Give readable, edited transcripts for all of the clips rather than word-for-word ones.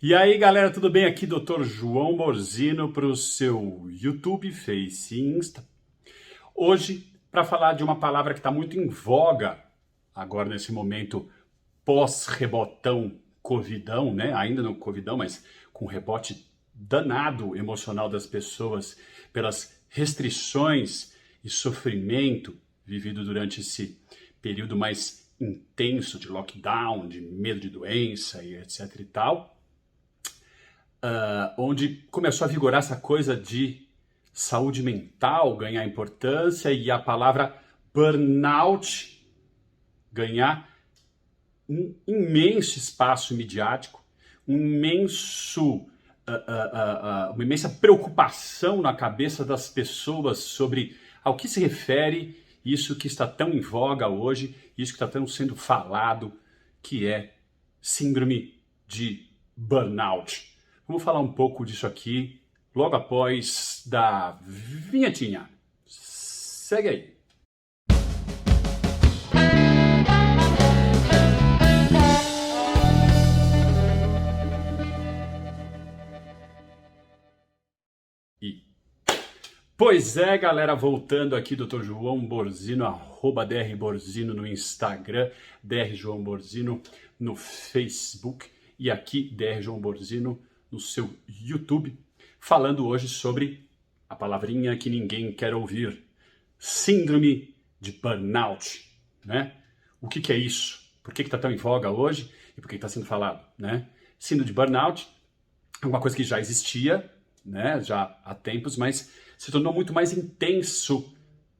E aí, galera, tudo bem? Aqui, Dr. João Borzino para o seu YouTube, Face e Insta. Hoje, para falar de uma palavra que está muito em voga agora nesse momento pós-rebotão covidão, né? Ainda no covidão, mas com rebote danado emocional das pessoas pelas restrições e sofrimento vivido durante esse período mais intenso de lockdown, de medo de doença e etc e tal. Onde começou a vigorar essa coisa de saúde mental ganhar importância e a palavra burnout ganhar um imenso espaço midiático, uma imensa preocupação na cabeça das pessoas sobre ao que se refere isso que está tão em voga hoje, isso que está tão sendo falado, que é síndrome de burnout. Vamos falar um pouco disso aqui logo após da vinhetinha. Segue aí. Pois é, galera, voltando aqui, Dr. João Borzino, @drborzino no Instagram, Dr. João Borzino no Facebook e aqui Dr. João Borzino no seu YouTube, falando hoje sobre a palavrinha que ninguém quer ouvir, síndrome de burnout, né? O que é isso? Por que está tão em voga hoje e por que está sendo falado, né? Síndrome de burnout é uma coisa que já existia, né, já há tempos, mas se tornou muito mais intenso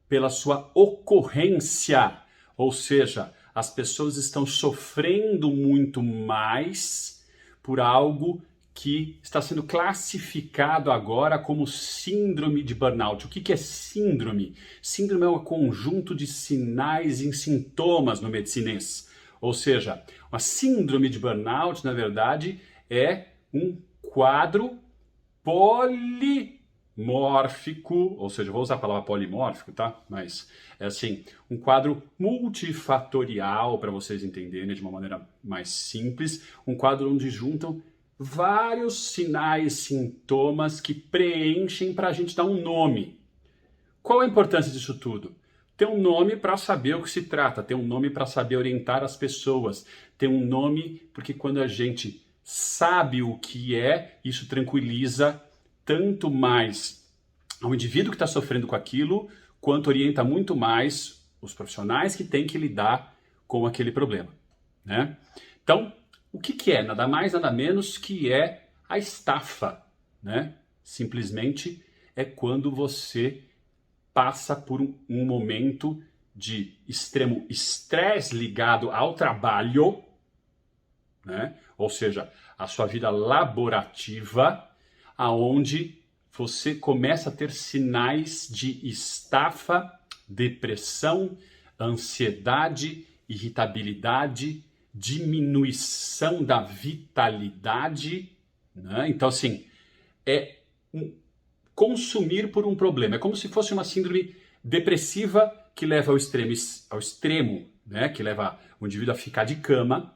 pela sua ocorrência, ou seja, as pessoas estão sofrendo muito mais por algo que está sendo classificado agora como síndrome de burnout. O que é síndrome? Síndrome é um conjunto de sinais e sintomas no medicinês, ou seja, uma síndrome de burnout, na verdade, é um quadro polimórfico, ou seja, vou usar a palavra polimórfico, tá? Mas é assim, um quadro multifatorial, para vocês entenderem de uma maneira mais simples, um quadro onde juntam vários sinais, sintomas que preenchem para a gente dar um nome. Qual a importância disso tudo? Ter um nome para saber o que se trata, ter um nome para saber orientar as pessoas, ter um nome porque quando a gente sabe o que é, isso tranquiliza tanto mais ao indivíduo que está sofrendo com aquilo, quanto orienta muito mais os profissionais que têm que lidar com aquele problema, né? Então, o que é? Nada mais, nada menos que é a estafa, né? Simplesmente é quando você passa por um momento de extremo estresse ligado ao trabalho, né? Ou seja, a sua vida laborativa, aonde você começa a ter sinais de estafa, depressão, ansiedade, irritabilidade, diminuição da vitalidade, né? Então, assim, é consumir por um problema. É como se fosse uma síndrome depressiva que leva ao extremo, né? Que leva o indivíduo a ficar de cama,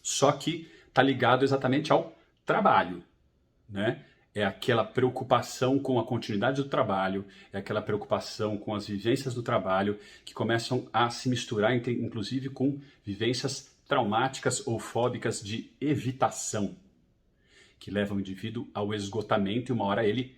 só que está ligado exatamente ao trabalho, né? É aquela preocupação com a continuidade do trabalho, é aquela preocupação com as vivências do trabalho que começam a se misturar, inclusive, com vivências traumáticas ou fóbicas de evitação, que levam o indivíduo ao esgotamento e uma hora ele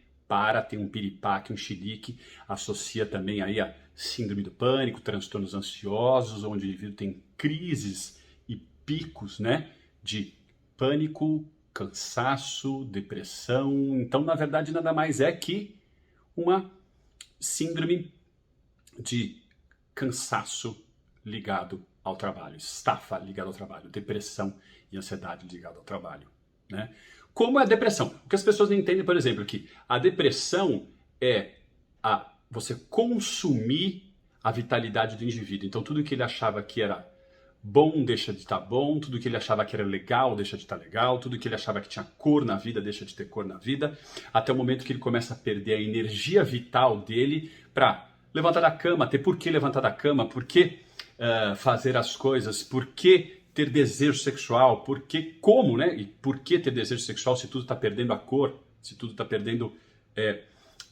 tem um piripaque, um chilique, associa também aí a síndrome do pânico, transtornos ansiosos, onde o indivíduo tem crises e picos, né, de pânico, cansaço, depressão. Então, na verdade, nada mais é que uma síndrome de cansaço ligado ao trabalho, estafa ligado ao trabalho, depressão e ansiedade ligado ao trabalho, né? Como é a depressão? O que as pessoas não entendem, por exemplo, é que a depressão é você consumir a vitalidade do indivíduo. Então, tudo que ele achava que era bom deixa de estar bom, tudo que ele achava que era legal deixa de estar legal, tudo que ele achava que tinha cor na vida deixa de ter cor na vida, até o momento que ele começa a perder a energia vital dele para levantar da cama, ter por que levantar da cama, por que fazer as coisas, por que ter desejo sexual, por que, como, né? E por que ter desejo sexual se tudo está perdendo a cor, se tudo está perdendo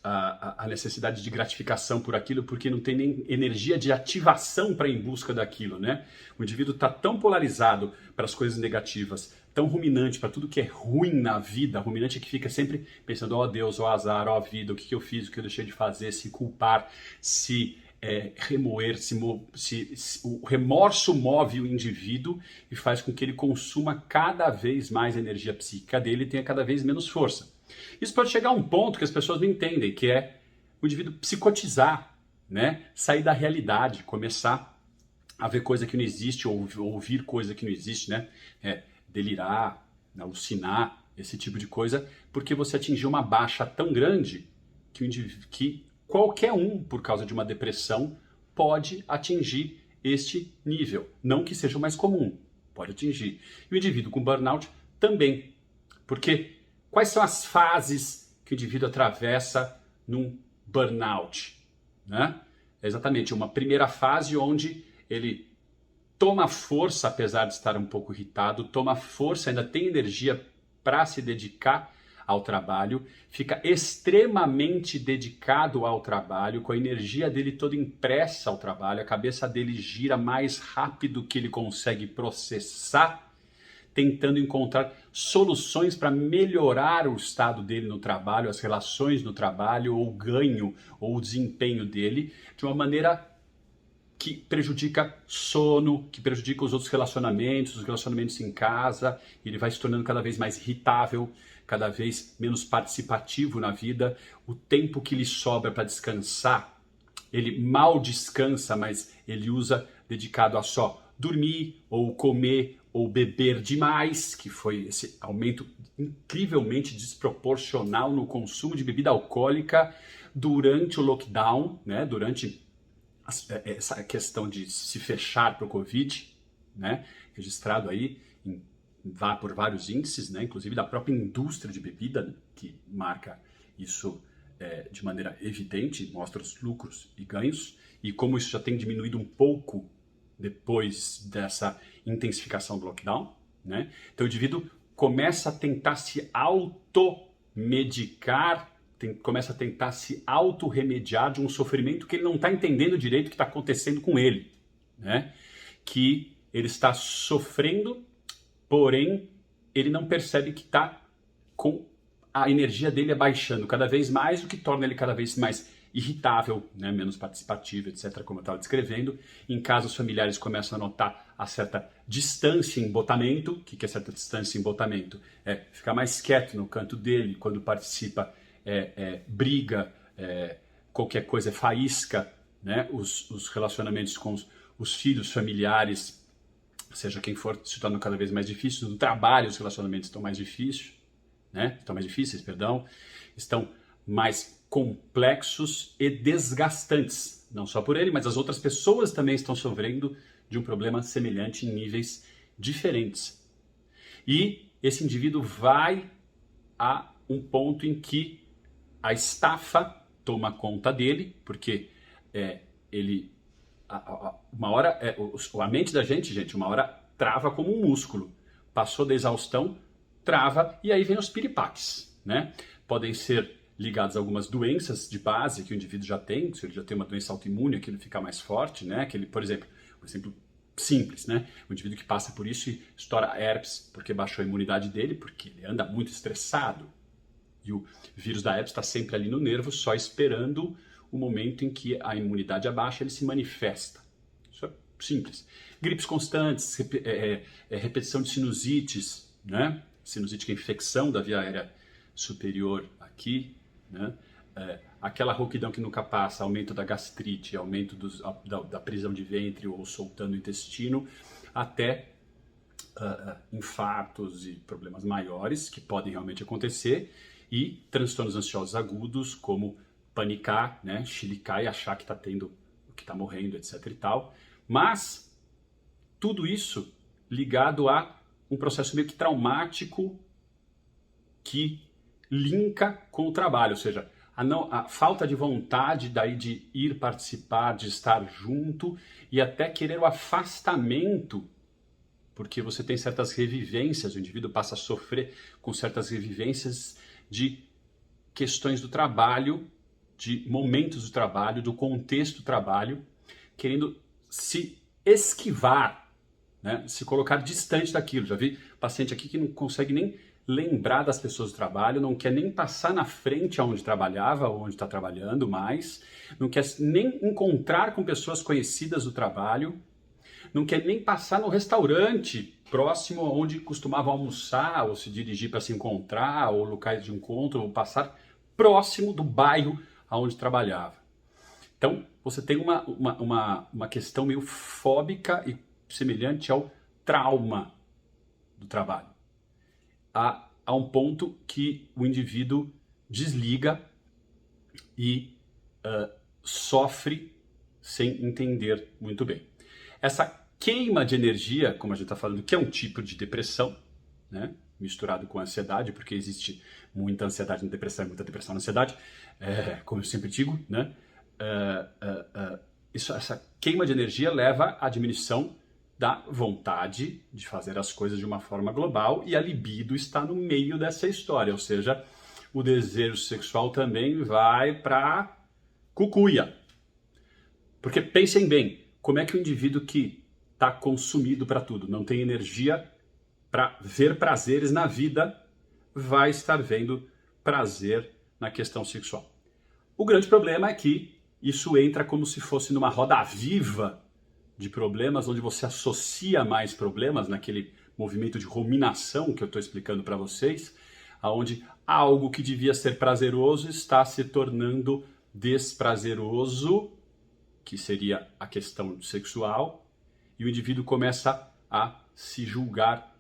a necessidade de gratificação por aquilo, porque não tem nem energia de ativação para ir em busca daquilo, né? O indivíduo está tão polarizado para as coisas negativas, tão ruminante para tudo que é ruim na vida, ruminante que fica sempre pensando, ó Deus, ó azar, ó vida, o que eu fiz, o que eu deixei de fazer, se culpar, se remoer, o remorso move o indivíduo e faz com que ele consuma cada vez mais energia psíquica dele e tenha cada vez menos força. Isso pode chegar a um ponto que as pessoas não entendem, que é o indivíduo psicotizar, né? Sair da realidade, começar a ver coisa que não existe, ou ouvir coisa que não existe, né? Delirar, alucinar, esse tipo de coisa, porque você atingiu uma baixa tão grande que qualquer um, por causa de uma depressão, pode atingir este nível. Não que seja o mais comum, pode atingir. E o indivíduo com burnout também. Porque quais são as fases que o indivíduo atravessa num burnout? Né? É exatamente uma primeira fase onde ele toma força, apesar de estar um pouco irritado, toma força, ainda tem energia para se dedicar ao trabalho, fica extremamente dedicado ao trabalho, com a energia dele toda impressa ao trabalho, a cabeça dele gira mais rápido que ele consegue processar, tentando encontrar soluções para melhorar o estado dele no trabalho, as relações no trabalho, ou o ganho, ou o desempenho dele, de uma maneira que prejudica sono, que prejudica os outros relacionamentos, os relacionamentos em casa, ele vai se tornando cada vez mais irritável, cada vez menos participativo na vida, o tempo que lhe sobra para descansar, ele mal descansa, mas ele usa dedicado a só dormir, ou comer, ou beber demais, que foi esse aumento incrivelmente desproporcional no consumo de bebida alcoólica durante o lockdown, né, durante essa questão de se fechar para o Covid, né, registrado aí por vários índices, né, inclusive da própria indústria de bebida, né, que marca isso de maneira evidente, mostra os lucros e ganhos, e como isso já tem diminuído um pouco depois dessa intensificação do lockdown, né? Então o indivíduo começa a tentar se automedicar, começa a tentar se autorremediar de um sofrimento que ele não está entendendo direito o que está acontecendo com ele, né? Que ele está sofrendo, porém ele não percebe que está com a energia dele abaixando cada vez mais, o que torna ele cada vez mais irritável, né? Menos participativo, etc., como eu estava descrevendo. Em casos familiares começam a notar a certa distância em embotamento. O que é certa distância em embotamento? É ficar mais quieto no canto dele, quando participa, briga, qualquer coisa é faísca, né? Os relacionamentos com os filhos familiares, seja quem for, se tornam cada vez mais difíceis. No trabalho os relacionamentos estão mais difíceis, né? Estão mais complexos e desgastantes, não só por ele, mas as outras pessoas também estão sofrendo de um problema semelhante em níveis diferentes. E esse indivíduo vai a um ponto em que a estafa toma conta dele, porque uma hora a mente da gente, uma hora trava como um músculo. Passou da exaustão, trava, e aí vem os piripaques, né? Podem ser ligados a algumas doenças de base que o indivíduo já tem. Se ele já tem uma doença autoimune, aquilo fica mais forte, né? Por exemplo, um exemplo simples, né? O indivíduo que passa por isso e estoura herpes porque baixou a imunidade dele, porque ele anda muito estressado. E o vírus da herpes está sempre ali no nervo, só esperando o momento em que a imunidade abaixa, ele se manifesta. Isso é simples. Gripes constantes, repetição de sinusites, né? Sinusite que é infecção da via aérea superior aqui, né? Aquela rouquidão que nunca passa, aumento da gastrite, aumento da prisão de ventre ou soltando o intestino, até infartos e problemas maiores que podem realmente acontecer, e transtornos ansiosos agudos, como panicar, né? Chilicar e achar que está morrendo, etc. e tal. Mas tudo isso ligado a um processo meio que traumático que linka com o trabalho, ou seja, a falta de vontade daí de ir participar, de estar junto, e até querer o afastamento porque você tem certas revivências, o indivíduo passa a sofrer com certas revivências de questões do trabalho, de momentos do trabalho, do contexto do trabalho, querendo se esquivar, né? Se colocar distante daquilo. Já vi paciente aqui que não consegue nem lembrar das pessoas do trabalho, não quer nem passar na frente aonde trabalhava, onde está trabalhando mais, não quer nem encontrar com pessoas conhecidas do trabalho, não quer nem passar no restaurante próximo onde costumava almoçar ou se dirigir para se encontrar, ou locais de encontro, ou passar próximo do bairro onde trabalhava. Então, você tem uma questão meio fóbica e semelhante ao trauma do trabalho. A um ponto que o indivíduo desliga e sofre sem entender muito bem. Essa queima de energia, como a gente está falando, que é um tipo de depressão, né? Misturado com ansiedade, porque existe muita ansiedade na depressão e muita depressão na ansiedade, como eu sempre digo, né? Essa queima de energia leva à diminuição da vontade de fazer as coisas de uma forma global, e a libido está no meio dessa história, ou seja, o desejo sexual também vai para cucuia. Porque pensem bem, como é que o indivíduo que está consumido para tudo, não tem energia para ver prazeres na vida, vai estar vendo prazer na questão sexual? O grande problema é que isso entra como se fosse numa roda viva de problemas, onde você associa mais problemas naquele movimento de ruminação que eu estou explicando para vocês, onde algo que devia ser prazeroso está se tornando desprazeroso, que seria a questão sexual, e o indivíduo começa a se julgar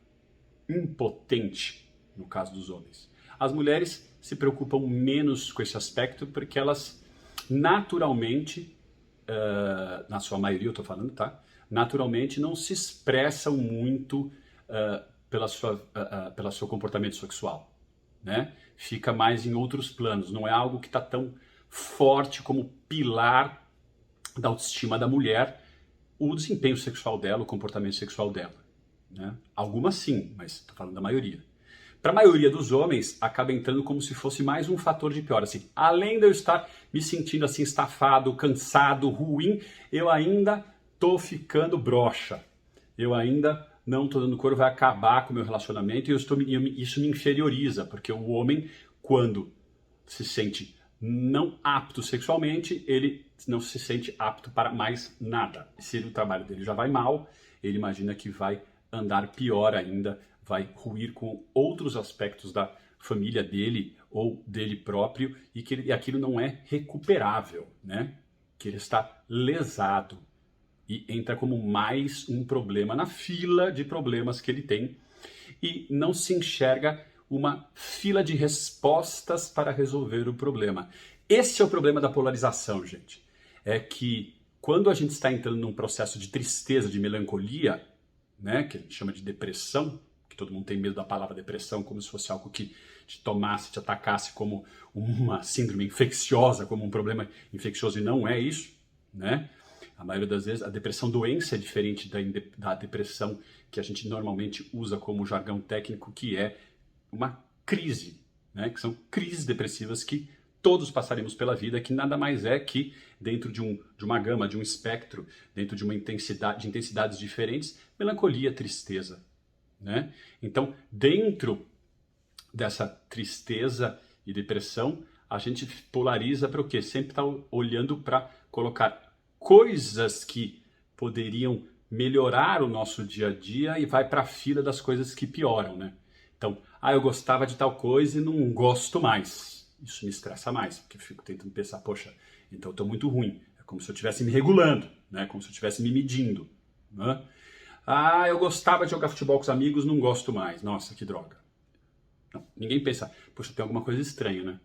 impotente, no caso dos homens. As mulheres se preocupam menos com esse aspecto, porque elas naturalmente, na sua maioria eu estou falando, tá? Naturalmente não se expressam muito pelo seu comportamento sexual, né? Fica mais em outros planos, não é algo que está tão forte como pilar da autoestima da mulher, o desempenho sexual dela, o comportamento sexual dela, né? Algumas sim, mas estou falando da maioria. Para a maioria dos homens, acaba entrando como se fosse mais um fator de pior. Assim, além de eu estar me sentindo assim estafado, cansado, ruim, eu ainda estou ficando broxa. Eu ainda não estou dando cor, vai acabar com o meu relacionamento, e isso me inferioriza, porque o homem, quando se sente não apto sexualmente, ele não se sente apto para mais nada. Se o trabalho dele já vai mal, ele imagina que vai andar pior ainda, vai ruir com outros aspectos da família dele ou dele próprio, e aquilo não é recuperável, né? Que ele está lesado e entra como mais um problema na fila de problemas que ele tem, e não se enxerga uma fila de respostas para resolver o problema. Esse é o problema da polarização, gente. É que quando a gente está entrando num processo de tristeza, de melancolia, né, que a gente chama de depressão, que todo mundo tem medo da palavra depressão, como se fosse algo que te tomasse, te atacasse como uma síndrome infecciosa, como um problema infeccioso, e não é isso, né? A maioria das vezes a depressão doença é diferente da depressão que a gente normalmente usa como jargão técnico, que é uma crise, né? Que são crises depressivas que todos passaremos pela vida, que nada mais é que dentro de uma gama, de um espectro, dentro de de intensidades diferentes, melancolia, tristeza, né? Então, dentro dessa tristeza e depressão, a gente polariza para o quê? Sempre está olhando para colocar coisas que poderiam melhorar o nosso dia a dia, e vai para a fila das coisas que pioram, né? Então, eu gostava de tal coisa e não gosto mais. Isso me estressa mais, porque eu fico tentando pensar, poxa, então eu estou muito ruim. É como se eu estivesse me regulando, né? Como se eu estivesse me medindo, né? Eu gostava de jogar futebol com os amigos, não gosto mais. Nossa, que droga. Não, ninguém pensa, poxa, tem alguma coisa estranha, né?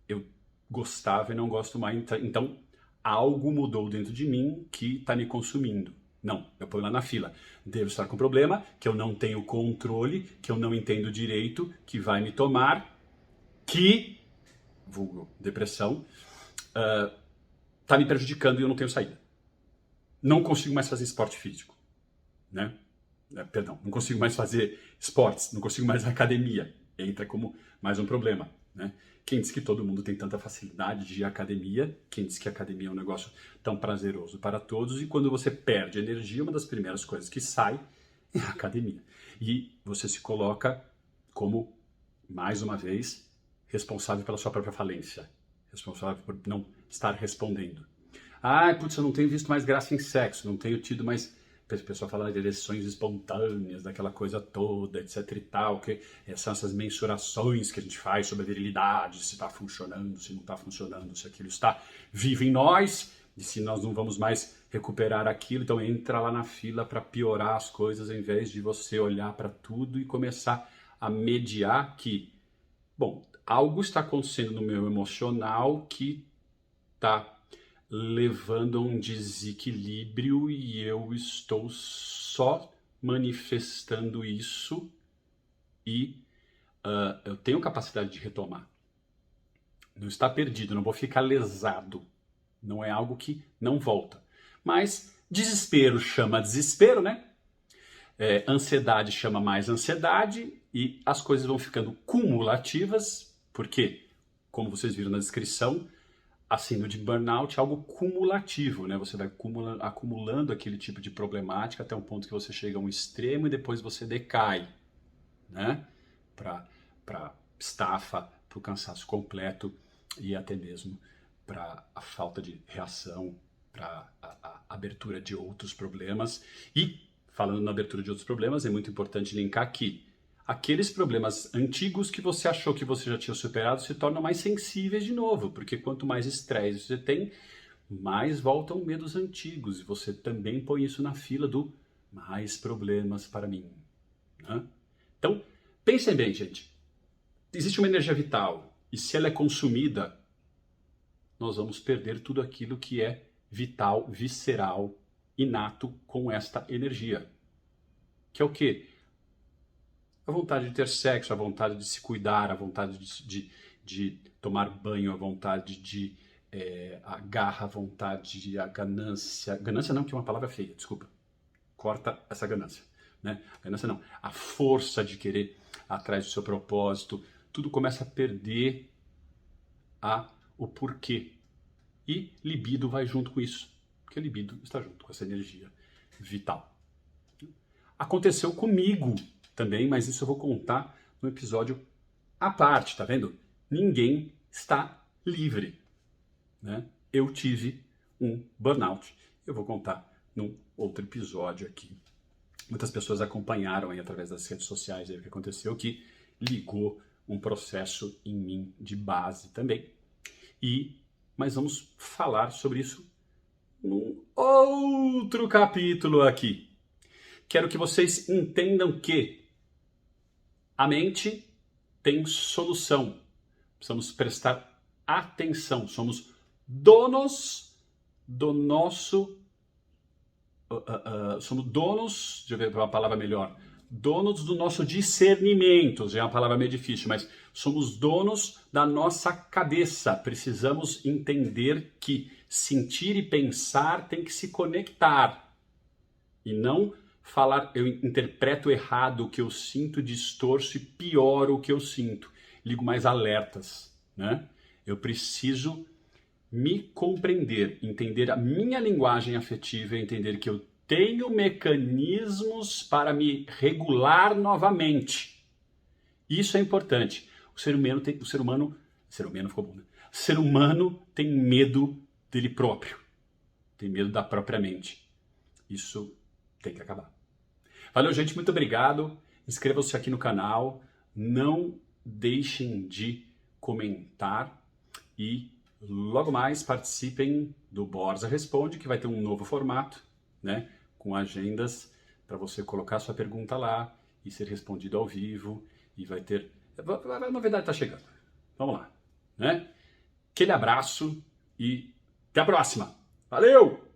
Eu gostava e não gosto mais, então algo mudou dentro de mim que está me consumindo. Não, eu ponho lá na fila. Devo estar com problema, que eu não tenho controle, que eu não entendo direito, que vai me tomar, que, vulgo depressão, está me prejudicando e eu não tenho saída. Não consigo mais fazer esporte físico, né? Perdão, não consigo mais fazer esportes, não consigo mais academia. Entra como mais um problema, né? Quem diz que todo mundo tem tanta facilidade de ir à academia? Quem diz que a academia é um negócio tão prazeroso para todos? E quando você perde energia, uma das primeiras coisas que sai é a academia. E você se coloca como, mais uma vez, responsável pela sua própria falência. Responsável por não estar respondendo. Ah, putz, eu não tenho visto mais graça em sexo, não tenho tido mais... O pessoal fala de ereções espontâneas, daquela coisa toda, etc e tal, que são essas mensurações que a gente faz sobre a virilidade, se está funcionando, se não está funcionando, se aquilo está vivo em nós, e se nós não vamos mais recuperar aquilo. Então entra lá na fila para piorar as coisas, em vez de você olhar para tudo e começar a mediar que, bom, algo está acontecendo no meu emocional que está levando a um desequilíbrio e eu estou só manifestando isso e eu tenho capacidade de retomar. Não está perdido, não vou ficar lesado. Não é algo que não volta. Mas desespero chama desespero, né? Ansiedade chama mais ansiedade e as coisas vão ficando cumulativas, porque, como vocês viram na descrição, a síndrome de burnout é algo cumulativo, né? Você vai acumulando aquele tipo de problemática até um ponto que você chega a um extremo e depois você decai, né? Para estafa, para o cansaço completo e até mesmo para a falta de reação, para a abertura de outros problemas. E, falando na abertura de outros problemas, é muito importante linkar aqui. Aqueles problemas antigos que você achou que você já tinha superado se tornam mais sensíveis de novo, porque quanto mais estresse você tem, mais voltam medos antigos. E você também põe isso na fila do mais problemas para mim, né? Então, pensem bem, gente. Existe uma energia vital e se ela é consumida, nós vamos perder tudo aquilo que é vital, visceral, inato com esta energia. Que é o quê? A vontade de ter sexo, a vontade de se cuidar, a vontade de tomar banho, a vontade de a garra, a vontade, a ganância. Ganância não, que é uma palavra feia, desculpa. Corta essa ganância, né? Ganância não. A força de querer atrás do seu propósito. Tudo começa a perder o porquê. E libido vai junto com isso. Porque libido está junto com essa energia vital. Aconteceu comigo também, mas isso eu vou contar no episódio à parte, tá vendo? Ninguém está livre, né? Eu tive um burnout. Eu vou contar num outro episódio aqui. Muitas pessoas acompanharam aí através das redes sociais aí o que aconteceu, que ligou um processo em mim de base também. Mas vamos falar sobre isso num outro capítulo aqui. Quero que vocês entendam que a mente tem solução. Precisamos prestar atenção. Somos donos do nosso... somos donos... Deixa eu ver uma palavra melhor. Donos do nosso discernimento. Já é uma palavra meio difícil, mas somos donos da nossa cabeça. Precisamos entender que sentir e pensar tem que se conectar. E não... falar, eu interpreto errado o que eu sinto, distorço e pioro o que eu sinto. Ligo mais alertas, né? Eu preciso me compreender, entender a minha linguagem afetiva, entender que eu tenho mecanismos para me regular novamente. Isso é importante. O ser humano ficou bom, né? O ser humano tem medo dele próprio. Tem medo da própria mente. Isso tem que acabar. Valeu, gente, muito obrigado. Inscrevam-se aqui no canal. Não deixem de comentar. E logo mais participem do Borza Responde, que vai ter um novo formato, né? Com agendas para você colocar sua pergunta lá e ser respondido ao vivo. E vai ter... A novidade está chegando. Vamos lá, né? Aquele abraço e até a próxima. Valeu!